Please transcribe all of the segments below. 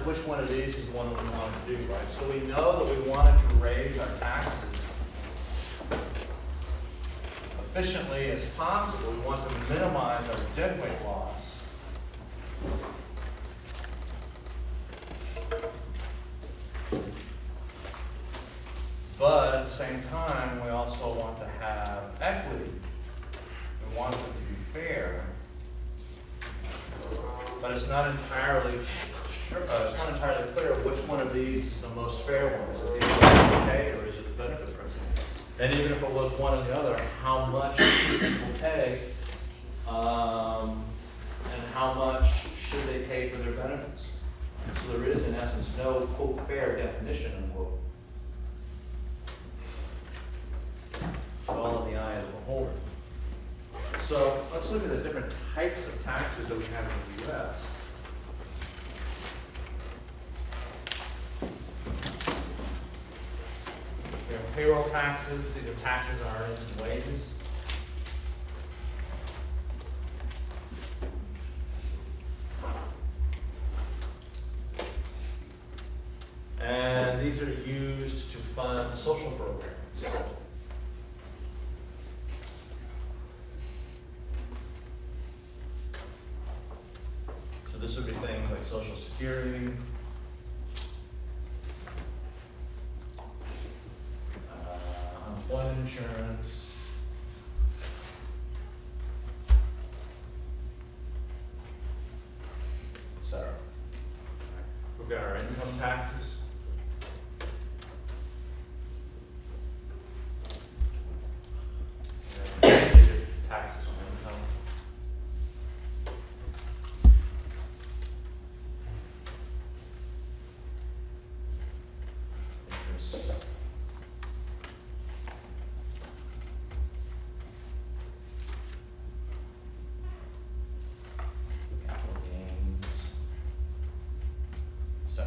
which one of these is the one that we want to do, right? So we know that we wanted to raise our taxes efficiently as possible. We want to minimize our deadweight loss. But at the same time, we also want to have equity. We want it to be fair. But it's not entirely clear which one of these is the most fair one. Is it the employee pay or is it the benefit principle? And even if it was one or the other, how much should people pay, and how much should they pay for their benefits? So there is, in essence, no quote fair definition, unquote. It's all in the eye of the beholder. So let's look at the different types of taxes that we have in the U.S. We have payroll taxes. These are taxes on earnings and wages. And these are used to fund social programs. So this would be things like Social Security, unemployment insurance, etc. We've got our income taxes. Taxes on income. Interest. Capital gains. Etc.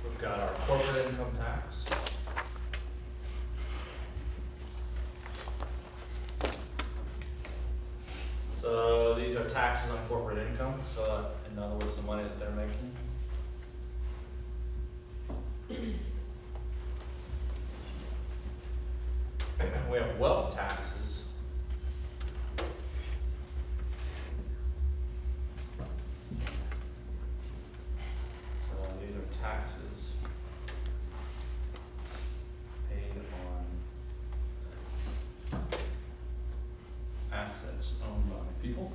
We've got our corporate income tax. So these are taxes on corporate income. So in other words, the money that they're making. We have wealth taxes. So these are taxes paid on assets owned by people.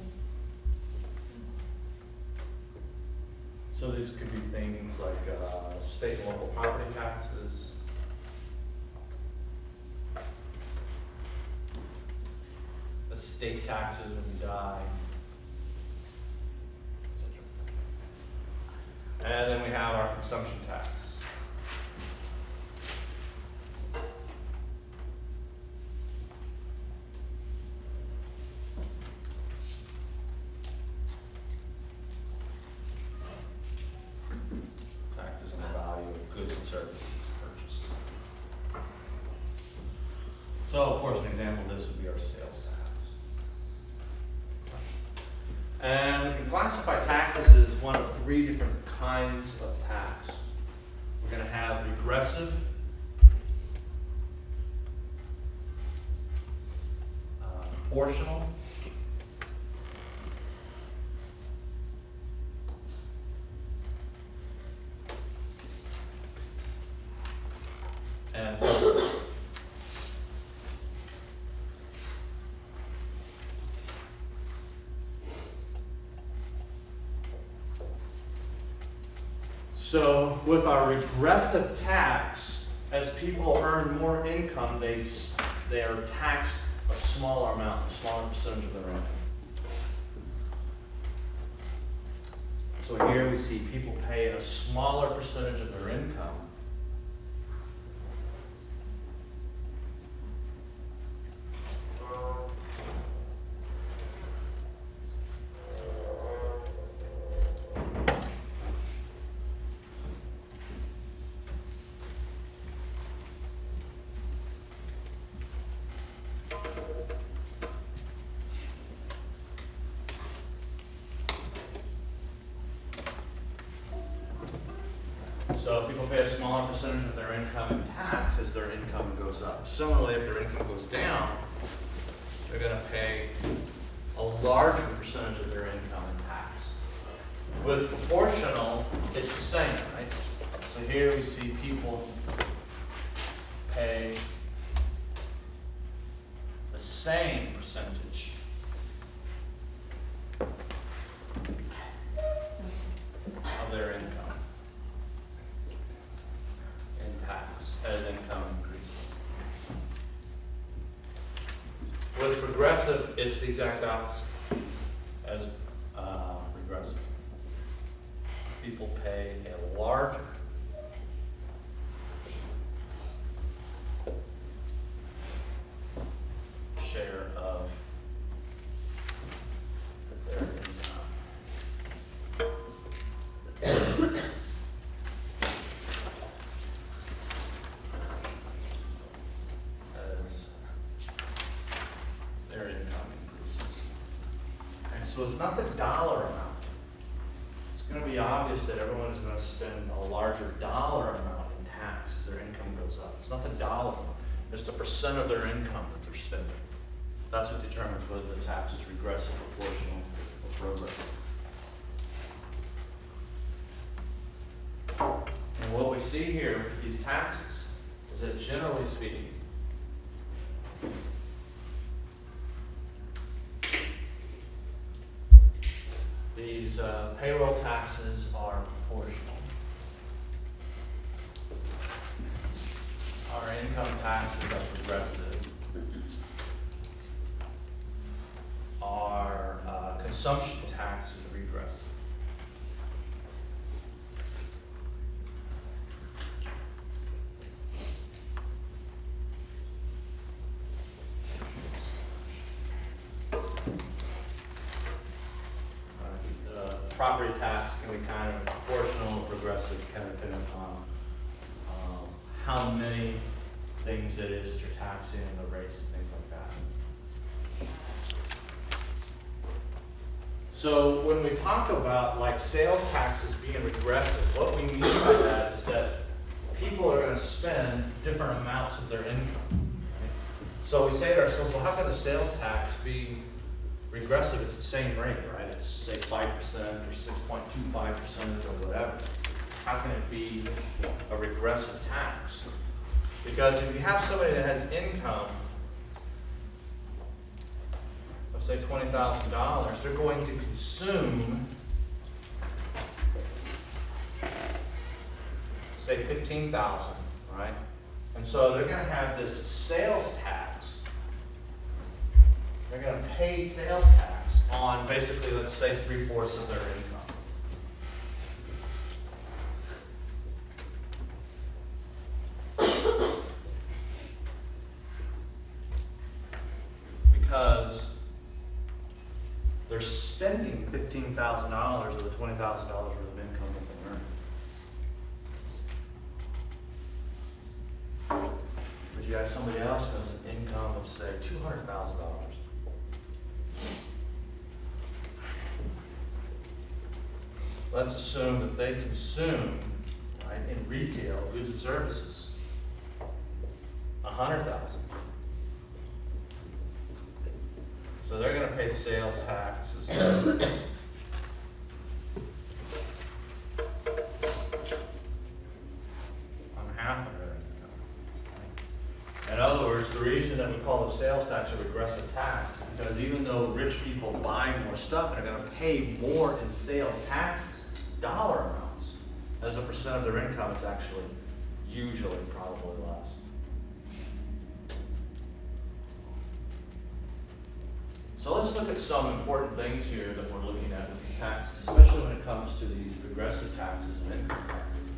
So these could be things like state and local property taxes, estate taxes when you die, etc. And then we have our consumption tax. Taxes on the value of goods and services purchased. So, of course, an example of this would be our sales tax. And we can classify taxes as one of three different kinds of tax. We're going to have regressive, proportional, and progressive. So with our regressive tax, as people earn more income, they are taxed a smaller amount, a smaller percentage of their income. So here we see people pay a smaller percentage of their income. So if people pay a smaller percentage of their income in tax as their income goes up. Similarly, if their income goes down, they're going to pay a larger percentage of their income in tax. With proportional, it's the same, right? So here we see people pay the same percentage of their income in tax as income increases. With progressive, it's the exact opposite as regressive. People pay a larger share of their income. As their income increases. And so it's not the dollar amount. It's going to be obvious that everyone is going to spend a larger dollar amount in tax as their income goes up. It's not the dollar amount. It's the percent of their income that they're spending. That's what determines whether the tax is regressive, proportional, or progressive. And what we see here with these taxes is that generally speaking, these payroll taxes are proportional. Our income taxes are progressive. Our consumption tax is regressive. Property tax can be kind of proportional, progressive, kind of depending upon how many things it is that you're taxing and the rates and things like that. So when we talk about like sales taxes being regressive, what we mean by that is that people are going to spend different amounts of their income. Right? So we say to ourselves, well, how can the sales tax be regressive? It's the same rate, right? It's say 5% or 6.25% or whatever. How can it be a regressive tax? Because if you have somebody that has income of say $20,000, they're going to consume say $15,000, right? And so they're going to have this sales tax. They're going to pay sales tax on basically, let's say, 3/4 of their income. Because they're spending $15,000 of the $20,000 worth of income that they earn. But you have somebody else who has an income of, say, $200,000. Let's assume that they consume, right, in retail, goods and services, $100,000. So they're going to pay sales taxes on half of their income. In other words, the reason that we call the sales tax a regressive tax is because even though rich people buy more stuff and are going to pay more in sales taxes, dollar amounts, as a percent of their income, it's actually usually probably less. So let's look at some important things here that we're looking at with these taxes, especially when it comes to these progressive taxes and income taxes.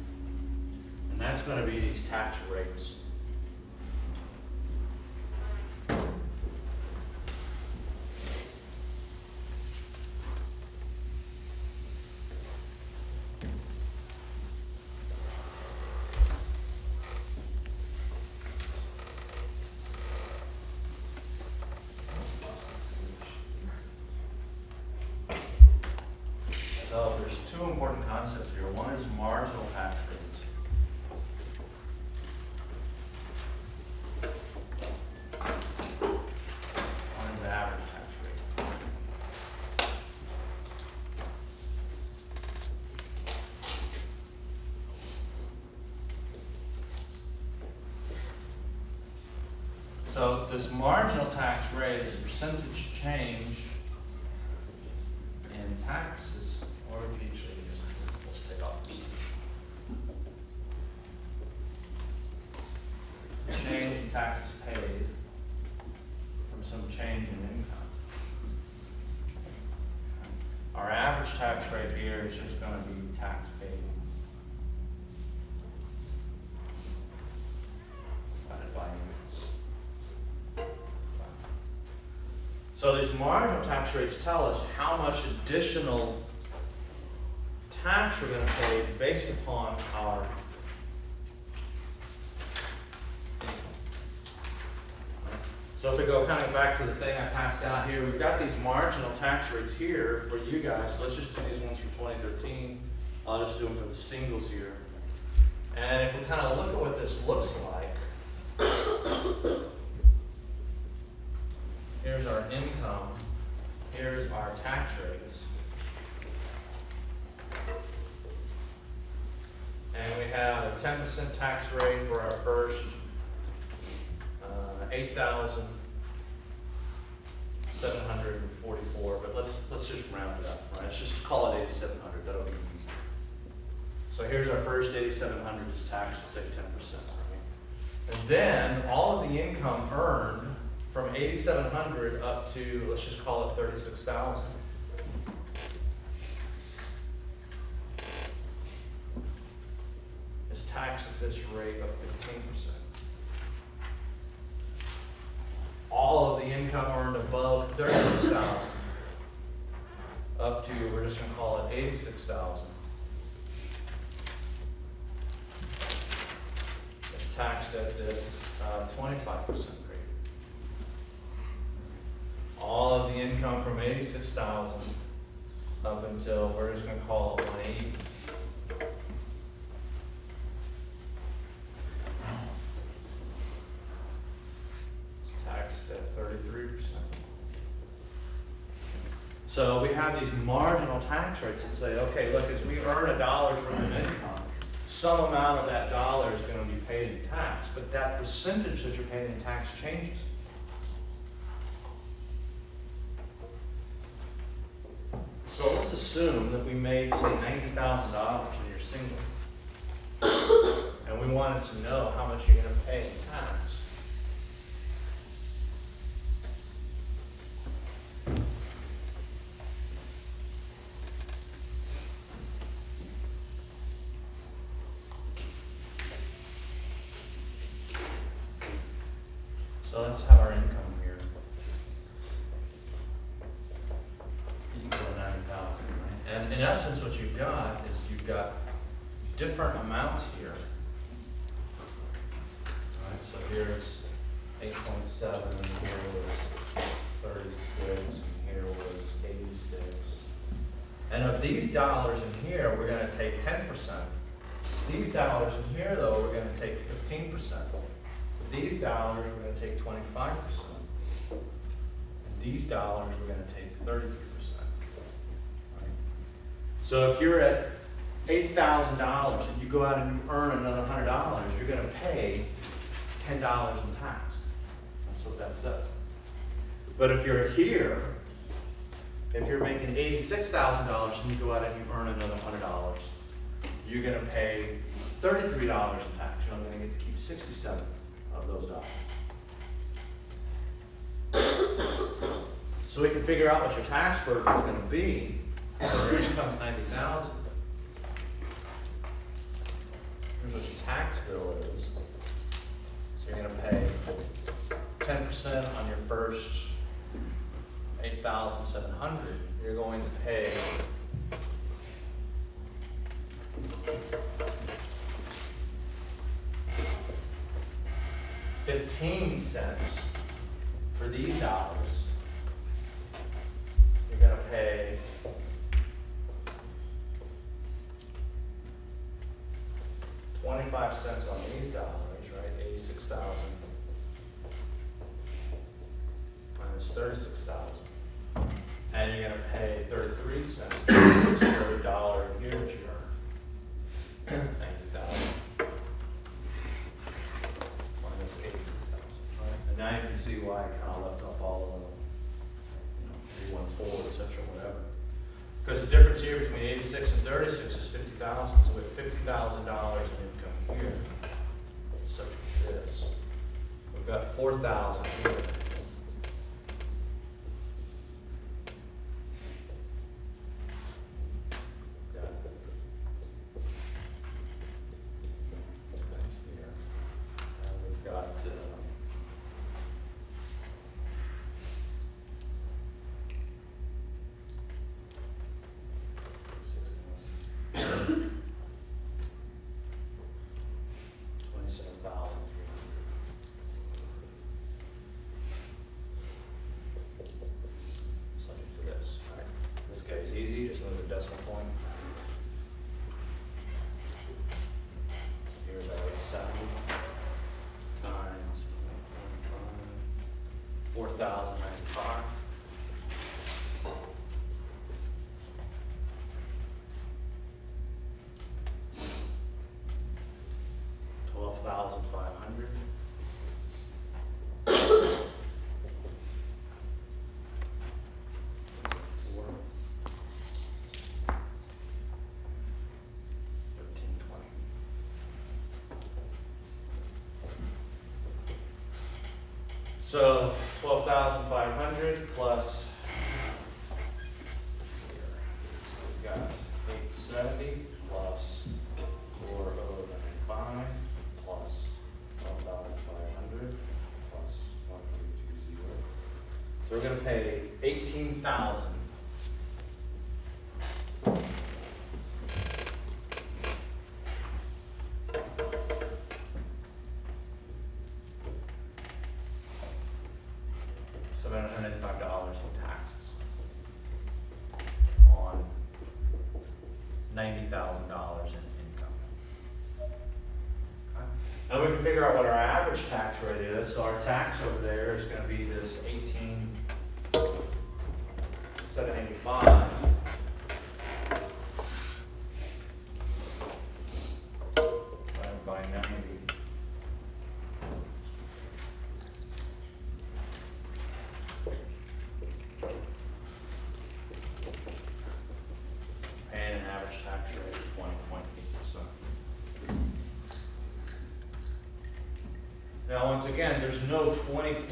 And that's going to be these tax rates. So there's two important concepts here. One is marginal tax rates. So this marginal tax rate is a percentage change in taxes, or usually let's take off percentage. Change in taxes paid from some change in income. Our average tax rate here is just going to be tax paid divided by year. So these marginal tax rates tell us how much additional tax we're going to pay based upon our income. So if we go kind of back to the thing I passed out here, we've got these marginal tax rates here for you guys. So let's just do these ones for 2013. I'll just do them for the singles here. And if we kind of look at what this looks like, here's our income, here's our tax rates. And we have a 10% tax rate for our first 8,744, but let's just round it up, right? Let's just call it 8,700. That'll be easy. So here's our first 8,700 is taxed at say 10%, right? And then all of the income earned from 8,700 up to, let's just call it 36,000. Is taxed at this rate of 15%. All of the income earned above 36,000 up to, we're just going to call it 86,000. Is taxed at this 25% rate. All of the income from 86,000 up until, we're just going to call it 180. Taxed at 33%. So we have these marginal tax rates that say, okay, look, as we earn $1 worth of income, some amount of that dollar is going to be paid in tax, but that percentage that you're paying in tax changes. So let's assume that we made, say, $90,000 and you're single, and we wanted to know how much you're going to pay in tax. So let's have our income here. Equal to 90,000, right? And in essence, what you've got is you've got different amounts here. All right, so here's 8.7, and here was 36, and here was 86. And of these dollars in here, we're going to take 10%. These dollars in here, though, we're going to take 15%. These dollars we're going to take 25%. And these dollars we're going to take 33%. Right? So if you're at $8,000 and you go out and you earn another $100, you're going to pay $10 in tax. That's what that says. But if you're here, if you're making $86,000 and you go out and you earn another $100, you're going to pay $33 in tax. You're only going to get to keep 67 of those dollars. So we can figure out what your tax burden is going to be. So your income's $90,000. Here's what your tax bill is. So you're going to pay 10% on your first 8,700. You're going to pay $0.15 for these dollars. You're going to pay $0.25 on these dollars, right? 86,000 minus 36,000. And you're going to pay 33 cents for every dollar here that you earn. 90,000 minus 86,000. Right? And now you can see why I kind of left off all of them, 1.4, et cetera, whatever. Because the difference here between 86 and 36 is 50,000. So we have $50,000 in income here, subject to this. We've got 4,000 here. It's easy, just move the decimal point. Here's our 70 times 4,095. $12,500. So 12,500 plus, we've got 870 plus 4,095 plus 12,500 plus 1,320. So we're going to pay 18,000. $785 in taxes on $90,000 in income. Okay. Now we can figure out what our average tax rate is. So our tax over there is going to be this 18,785 divided by 90. Now, once again, there's no 20%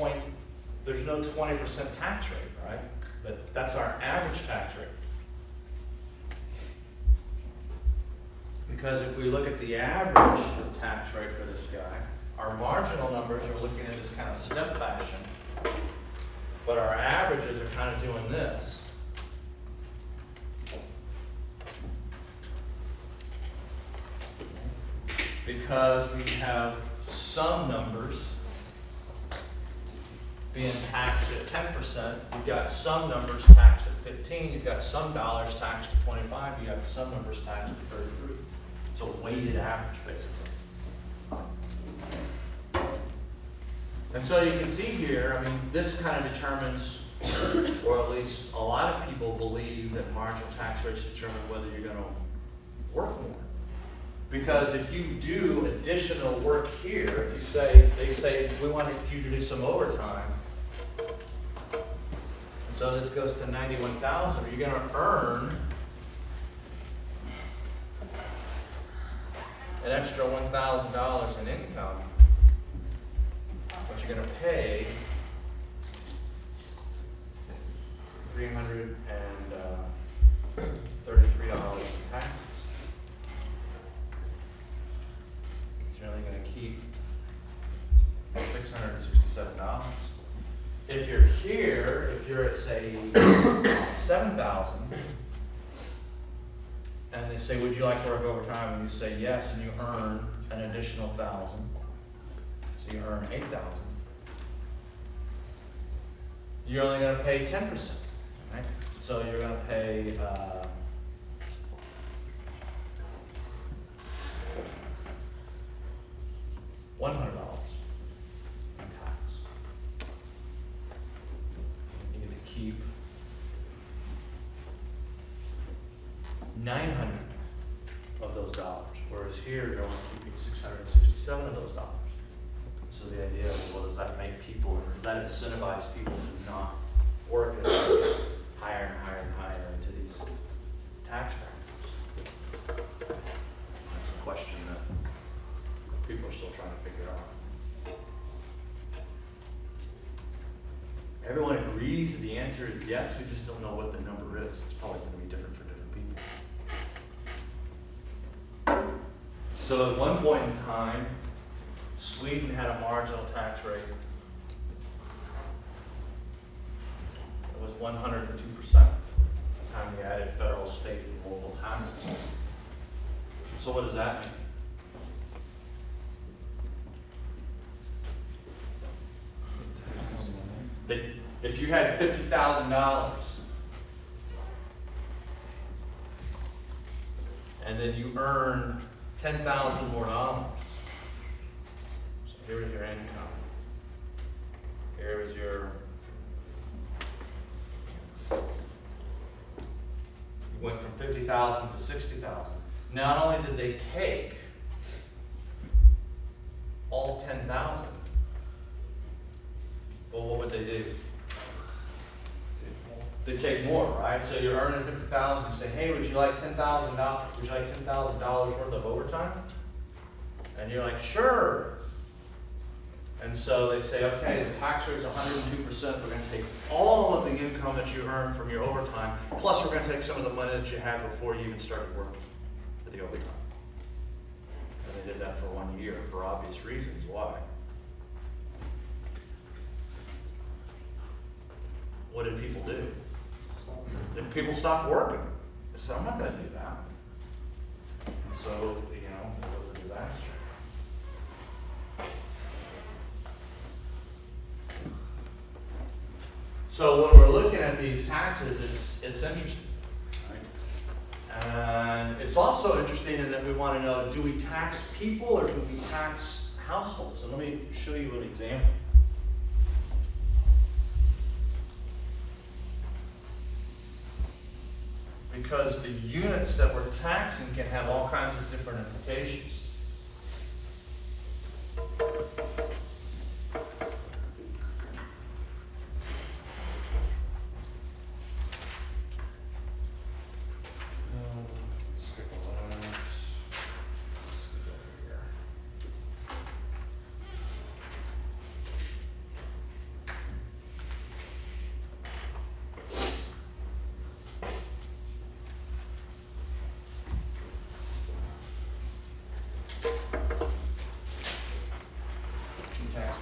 tax rate, right? But that's our average tax rate. Because if we look at the average tax rate for this guy, our marginal numbers are looking in this kind of step fashion, but our averages are kind of doing this. Because we have some numbers being taxed at 10%, you've got some numbers taxed at 15, you've got some dollars taxed at 25, you've got some numbers taxed at 33. It's a weighted average, basically. And so you can see here, I mean, this kind of determines, or at least a lot of people believe that marginal tax rates determine whether you're going to work more. Because if you do additional work here, if they say, we want you to do some overtime, and so this goes to 91,000, you're going to earn an extra $1,000 in income, but you're going to pay $333 in taxes. You're only going to keep $667. If you're here, if you're at say 7,000, and they say, would you like to work overtime? And you say yes, and you earn an additional 1,000. So you earn 8,000. You're only going to pay 10%, right? So you're going to pay $100 in tax. You get to keep 900 of those dollars, whereas here you're only keeping 667 of those dollars. So the idea is, well, does that make people, or does that incentivize people to not work as they get higher and higher and higher into these tax brackets? That's a question that people are still trying to figure out. Everyone agrees that the answer is yes, we just don't know what the number is. It's probably going to be different for different people. So at one point in time, Sweden had a marginal tax rate that was 102% by the time we added federal, state, and local taxes. So what does that mean? If you had $50,000 and then you earn $10,000 more dollars, so here is your income. Here is your, you went from 50,000 to 60,000. Not only did they take all 10,000, well, what would they do? They take more, right? So you're earning 50,000. You say, hey, would you like $10,000? Would you like $10,000 worth of overtime? And you're like, sure. And so they say, okay, the tax rate is 102%. We're going to take all of the income that you earn from your overtime, plus we're going to take some of the money that you had before you even started working for the overtime. And they did that for 1 year for obvious reasons. Why? What did people do? Then people stopped working. They said, I'm not going to do that. And so, it was a disaster. So when we're looking at these taxes, it's interesting. Right? And it's also interesting in that we want to know, do we tax people or do we tax households? And let me show you an example. Because the units that we're taxing can have all kinds of different implications. Let's skip a lot. Let's skip over here.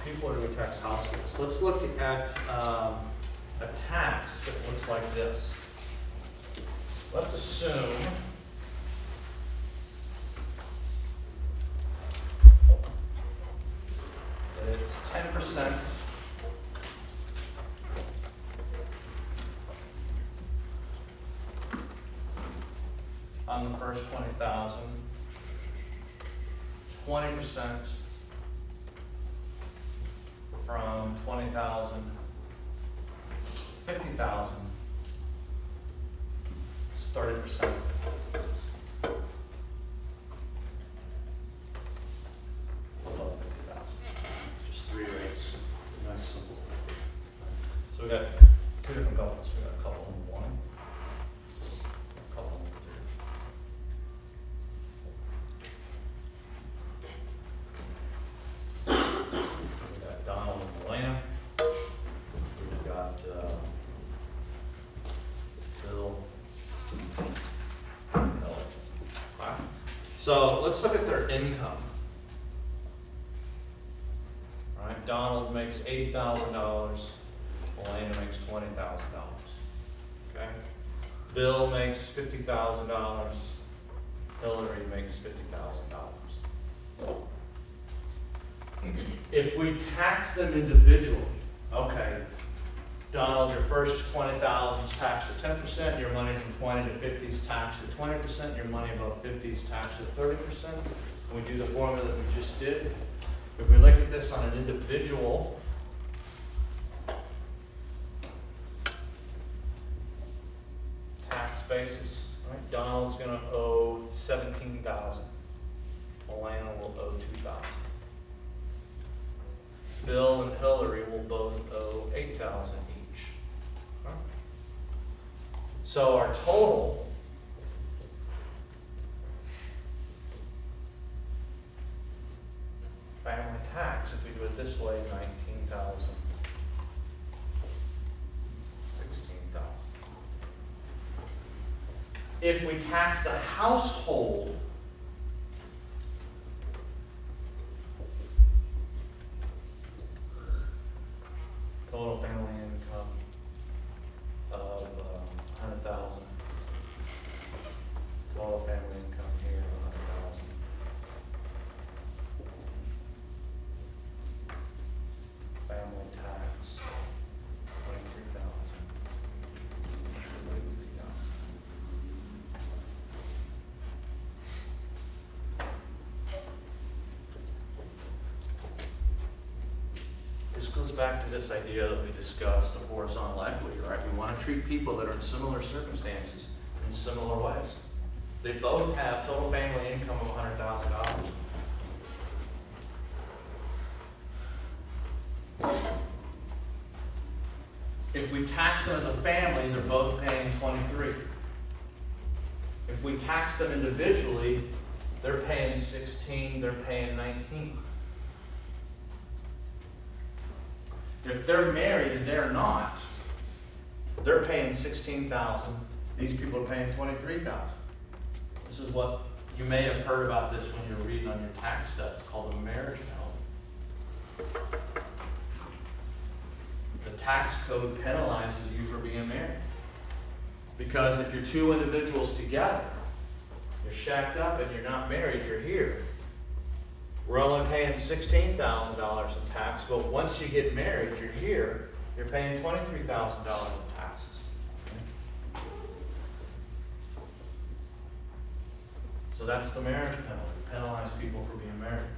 People, or do we tax households? Let's look at a tax that looks like this. Let's assume that it's 10% on the first 20,000, 20% from 20,000, 50,000, it's 30%. Above 50,000. Just three rates. Nice, simple. So we got two different couples. We got a couple in one, a couple in two. Donald and Elena. We've got Bill and Ellen. Right. So let's look at their income. All right, Donald makes $80,000. Elena makes $20,000. Okay. Bill makes $50,000. Hillary makes $50,000. If we tax them individually, okay, Donald, your first 20,000 is taxed at 10%, your money from 20 to 50 is taxed at 20%, your money above 50 is taxed at 30%. And we do the formula that we just did. If we look at this on an individual, tax basis, right? Donald's going to owe $17,000. Elena will owe $2,000. Bill and Hillary will both owe $8,000 each. Okay. So our total family tax, if we do it this way, 19,000, 16,000. If we tax the household, total family income of 100,000. Total family income here of 100,000. Family tax 23,000. 23,000. This goes back to this idea that we discussed of horizontal equity, right? We want to treat people that are in similar circumstances in similar ways. They both have total family income of $100,000. If we tax them as a family, they're both paying 23. If we tax them individually, they're paying 16, they're paying 19. If they're married and they're not, they're paying 16,000. These people are paying 23,000. This is what you may have heard about this when you're reading on your tax stuff. It's called the marriage penalty. The tax code penalizes you for being married. Because if you're two individuals together, you're shacked up and you're not married, you're here. We're only paying $16,000 in tax, but once you get married, you're here, you're paying $23,000 in taxes. So that's the marriage penalty. Penalize people for being married.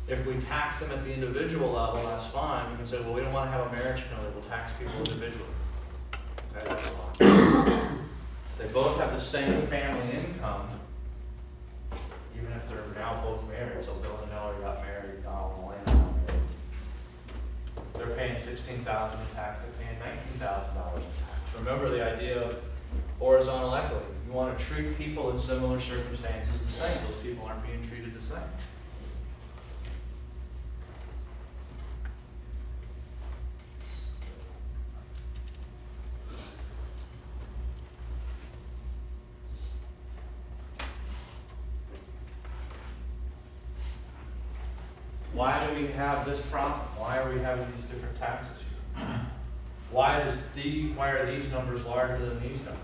If we tax them at the individual level, that's fine. We can say, well, we don't want to have a marriage penalty. We'll tax people individually. Okay, that's fine. They both have the same family income, even if they're now both married. So Bill and Hillary got married, Donald and Elena got married. They're paying $16,000 in tax. They're paying $19,000 in tax. Remember the idea of horizontal equity. You want to treat people in similar circumstances the same. Those people aren't being treated the same. Why do we have this problem? Why are we having these different taxes here? Why are these numbers larger than these numbers?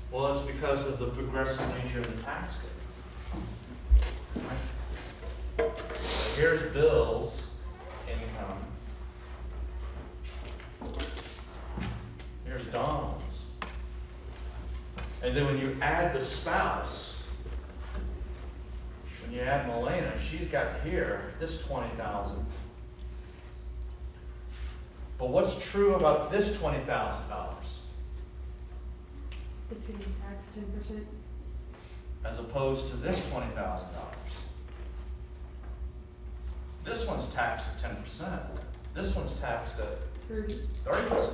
Well, it's because of the progressive nature of the tax code. Right? Here's Bill's income. Here's Donald's. And then when you add the spouse, when you add Melena, she's got here this $20,000. But what's true about this $20,000? It's getting taxed 10%. As opposed to this $20,000. This one's taxed at 10%. This one's taxed at 30%.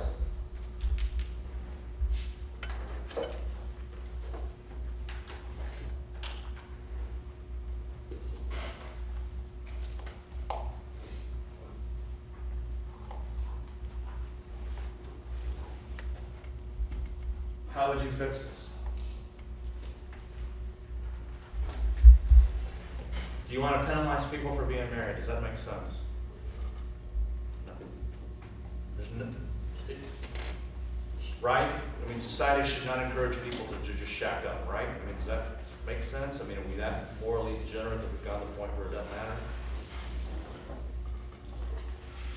How would you fix this? Do you want to penalize people for being married? Does that make sense? No. There's no, right? I mean, society should not encourage people to just shack up, right? I mean, does that make sense? I mean, are we that morally degenerate that we've gotten to the point where it doesn't matter?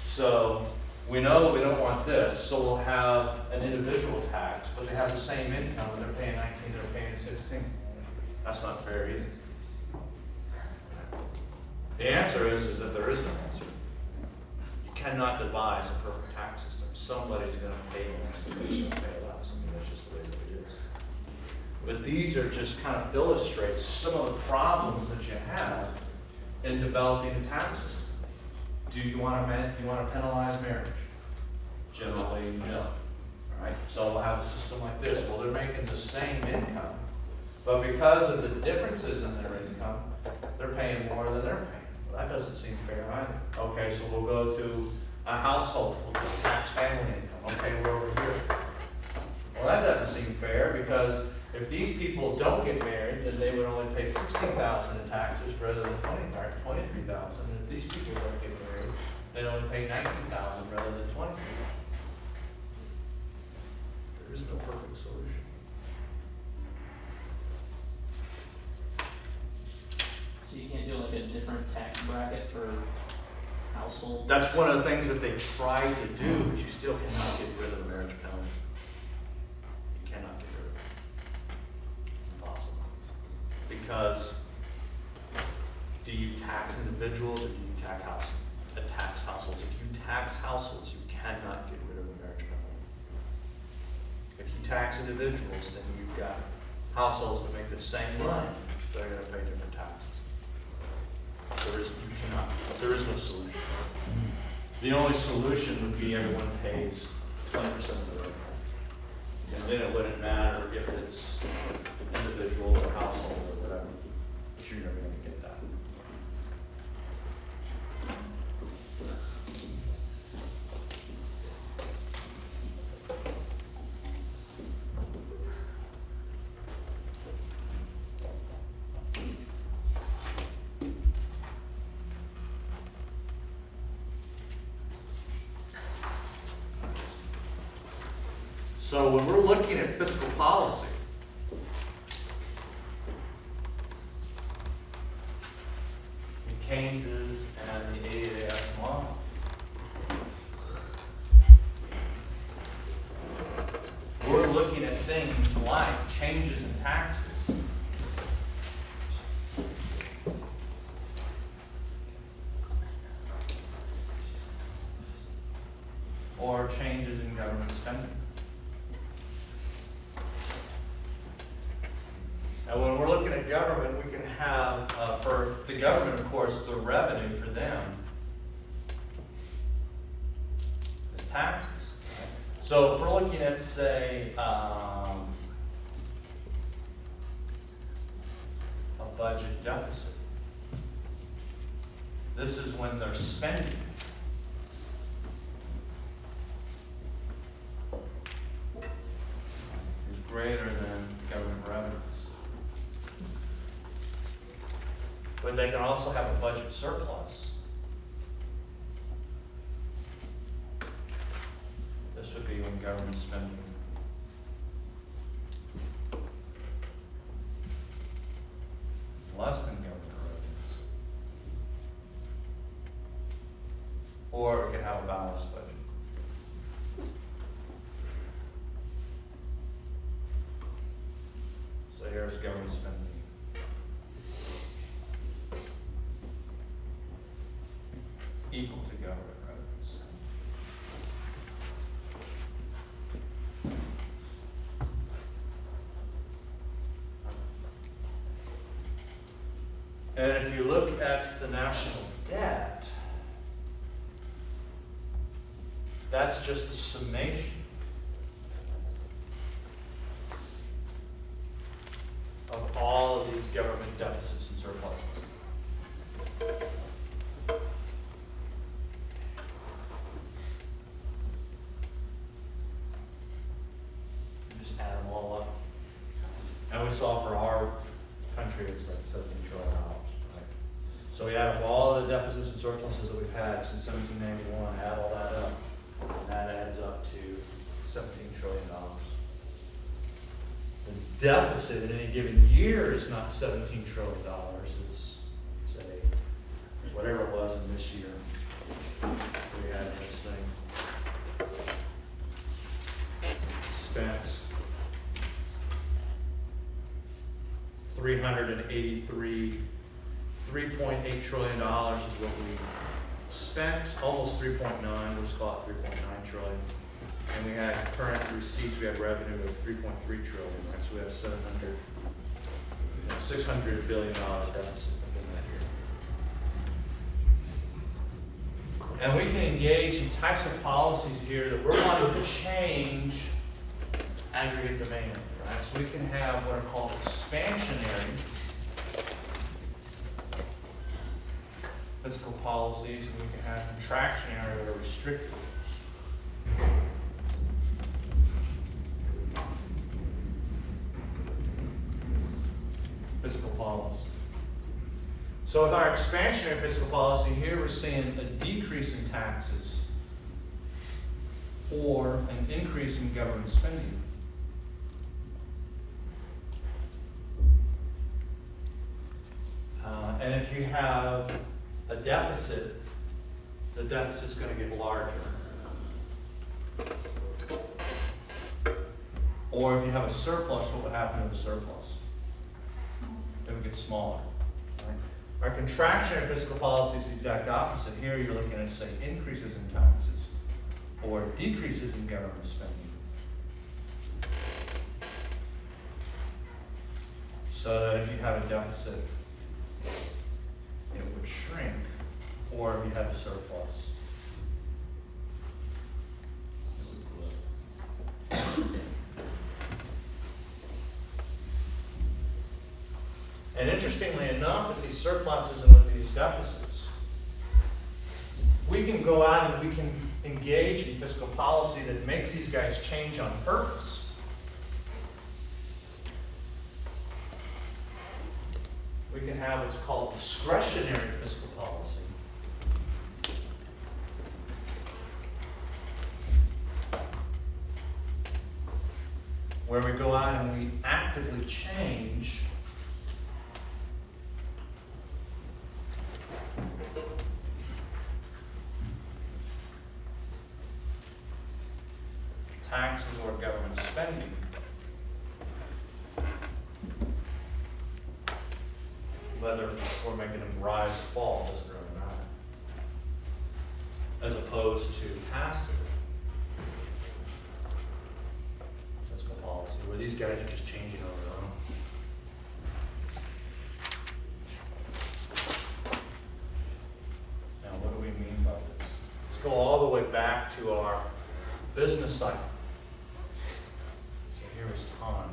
So, we know we don't want this, so we'll have an individual tax, but they have the same income, and they're paying 19, they're paying 16. That's not fair either. The answer is that there is no answer. cannot devise a perfect tax system. Somebody's going to pay more, somebody's going to pay less. I mean, that's just the way that it is. But these are just kind of illustrates some of the problems that you have in developing a tax system. Do you want to penalize marriage? Generally, no. All right. So we'll have a system like this. Well, they're making the same income, but because of the differences in their income, they're paying more than they're paying. Well, that doesn't seem fair either. Okay, so we'll go to a household. We'll just tax family income. Okay, we're over here. Well, that doesn't seem fair because if these people don't get married, then they would only pay $16,000 in taxes rather than $23,000. And if these people don't get married, they'd only pay $19,000 rather than $23,000. There is no perfect solution. So you can't do like a different tax bracket for household? That's one of the things that they try to do, but you still cannot get rid of the marriage penalty. You cannot get rid of it. It's impossible. Because do you tax individuals or do you tax households? If you tax households, you cannot get rid of the marriage penalty. If you tax individuals, then you've got households that make the same money, they're going to pay different taxes. There is no solution. The only solution would be everyone pays 20% of their income. And then it wouldn't matter if it's individual or household or whatever. But you're never going to get that. So when we're looking at fiscal policy, in Keynes's and the AAS model, we're looking at things like changes in taxes, or changes in government spending. And when we're looking at government, we can have, for the government, of course, the revenue for them is taxes. So if we're looking at, say, a budget deficit, this is when they're spending is greater than government revenues. But they can also have a budget surplus. This would be when government spending less than government revenues. Or it can have a balanced budget. So here's government spending. Equal to government revenues. And if you look at the national debt, that's just the summation of all of these government deficits and surpluses. Just add them all up. And we saw for our country it's like $17 trillion. Right? So we add up all the deficits and surpluses that we've had since 1791, add all that up, and that adds up to $17 trillion. The deficit in any given year is not $17 trillion. It's, say, whatever it was in this year. We had this thing spent $3.8 trillion is what we spent almost 3.9, we'll just call it 3.9 trillion. And we had current receipts, we had revenue of 3.3 trillion, right? So we have $600 billion deficit within that year. And we can engage in types of policies here that we're wanting to change aggregate demand, right? So we can have what are called expansionary fiscal policies, and we can have contractionary or restrictive. Fiscal policy. So with our expansionary fiscal policy here, we're seeing a decrease in taxes or an increase in government spending. And if you have a deficit, the deficit's going to get larger. Or if you have a surplus, what would happen to the surplus? It would get smaller. Right? Our contractionary fiscal policy is the exact opposite. Here you're looking at, say, increases in taxes or decreases in government spending. So that if you have a deficit, it would shrink, or if you have a surplus, it would grow. And interestingly enough, with these surpluses and with these deficits, we can go out and we can engage in fiscal policy that makes these guys change on purpose. We can have what's called discretionary fiscal policy. Where we go out and we actively change taxes or government spending. Whether we're making them rise or fall doesn't really matter. As opposed to passive fiscal policy, where these guys are just changing on their own. Now, what do we mean by this? Let's go all the way back to our business cycle. So here is time.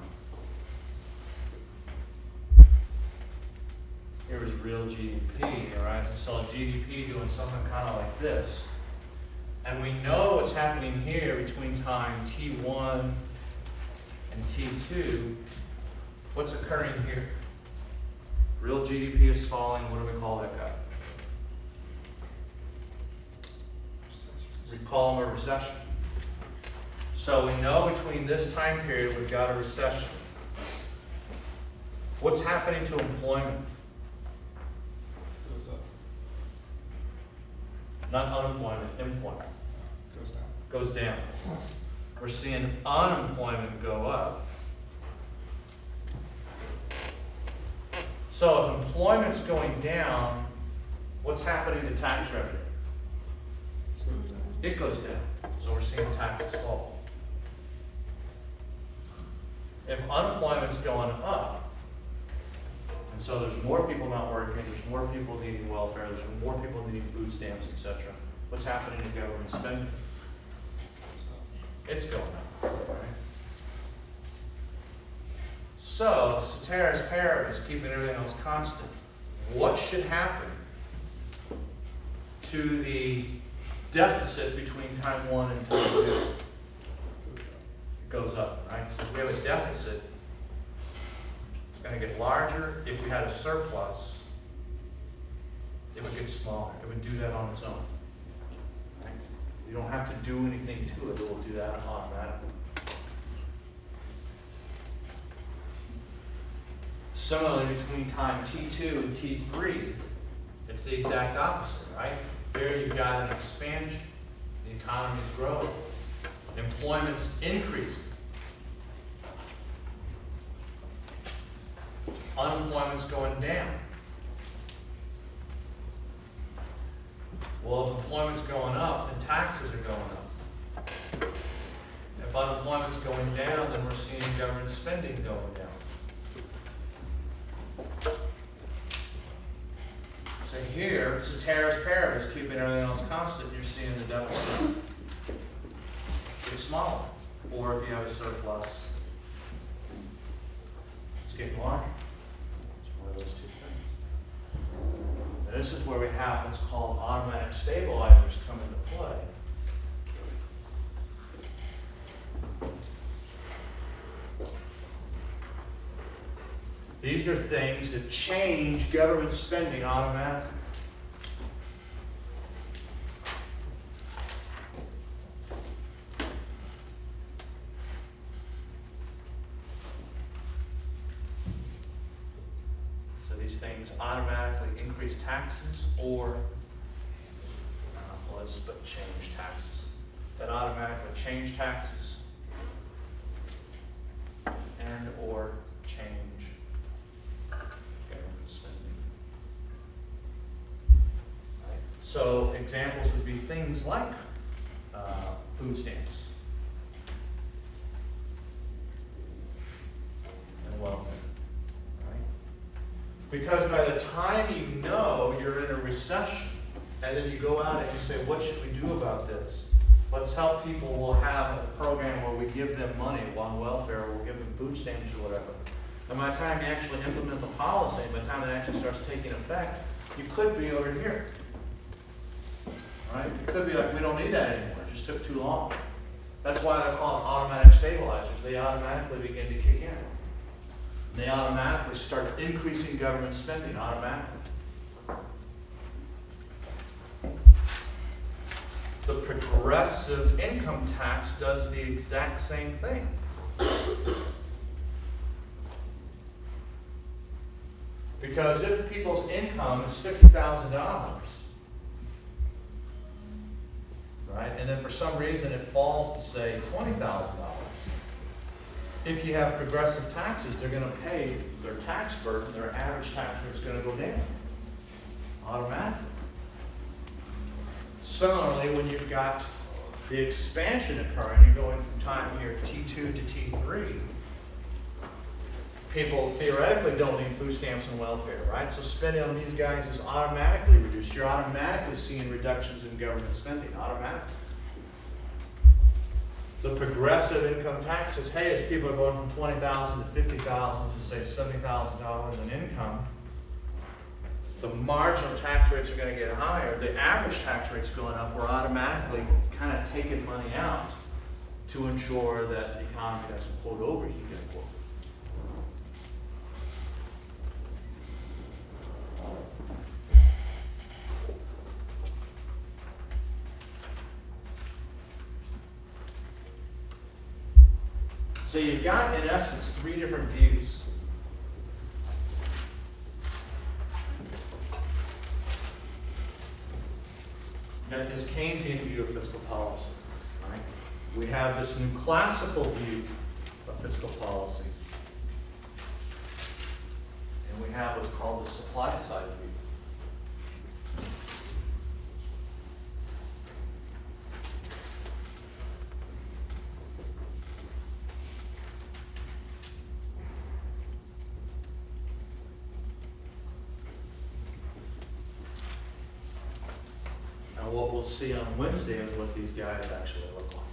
Here is real GDP, all right? So GDP doing something kind of like this. And we know what's happening here between time T1 and T2. What's occurring here? Real GDP is falling. What do we call that guy? We call him a recession. So we know between this time period we've got a recession. What's happening to employment? Not unemployment, employment. Goes down. We're seeing unemployment go up. So if employment's going down, what's happening to tax revenue? It goes down. So we're seeing taxes fall. If unemployment's going up, and so there's more people not working, there's more people needing welfare, there's more people needing food stamps, etc. What's happening to government spending? It's going up, right? So, ceteris paribus, keeping everything else constant, what should happen to the deficit between time 1 and time 2? It goes up, right? So if we have a deficit, it's going to get larger. If we had a surplus, it would get smaller. It would do that on its own. Right? You don't have to do anything to it. It will do that automatically. Similarly, between time T2 and T3, it's the exact opposite, right? There you've got an expansion. The economy's growing. Employment's increasing. Unemployment's going down. Well, if employment's going up, then taxes are going up. If unemployment's going down, then we're seeing government spending going down. So here, ceteris paribus, keeping everything else constant, you're seeing the deficit get smaller. Or if you have a surplus, it's getting larger. It's one of those two things. And this is where we have what's called automatic stabilizers come into play. These are things that change government spending automatically. So these things automatically increase taxes or, let's put change taxes. That automatically change taxes and or change government spending. Right? So examples would be things like food stamps and welfare. Right? Because by the time you know you're in a recession, and then you go out and you say, what should we do about this? Let's help people. We'll have a program where we give them money on welfare, or we'll give them food stamps or whatever. And by the time you actually implement the policy, by the time it actually starts taking effect, you could be over here. Right? It could be like, we don't need that anymore. It just took too long. That's why they're called automatic stabilizers. They automatically begin to kick in. They automatically start increasing government spending automatically. The progressive income tax does the exact same thing. Because if people's income is $50,000, right, and then for some reason it falls to say $20,000, if you have progressive taxes, they're going to pay their tax burden, their average tax rate is going to go down automatically. Similarly, when you've got the expansion occurring, you're going from time here T2 to T3, people theoretically don't need food stamps and welfare, right? So spending on these guys is automatically reduced. You're automatically seeing reductions in government spending, automatically. The progressive income tax says, hey, as people are going from $20,000 to $50,000 to say $70,000 in income, the marginal tax rates are going to get higher. The average tax rate's going up. We're automatically kind of taking money out to ensure that the economy doesn't quote overheat. Quote. So you've got, in essence, three different views. You've got this Keynesian view of fiscal policy, right? We have this new classical view of fiscal policy. And we have what's called the supply side view. What we'll see on Wednesday is what these guys actually look like.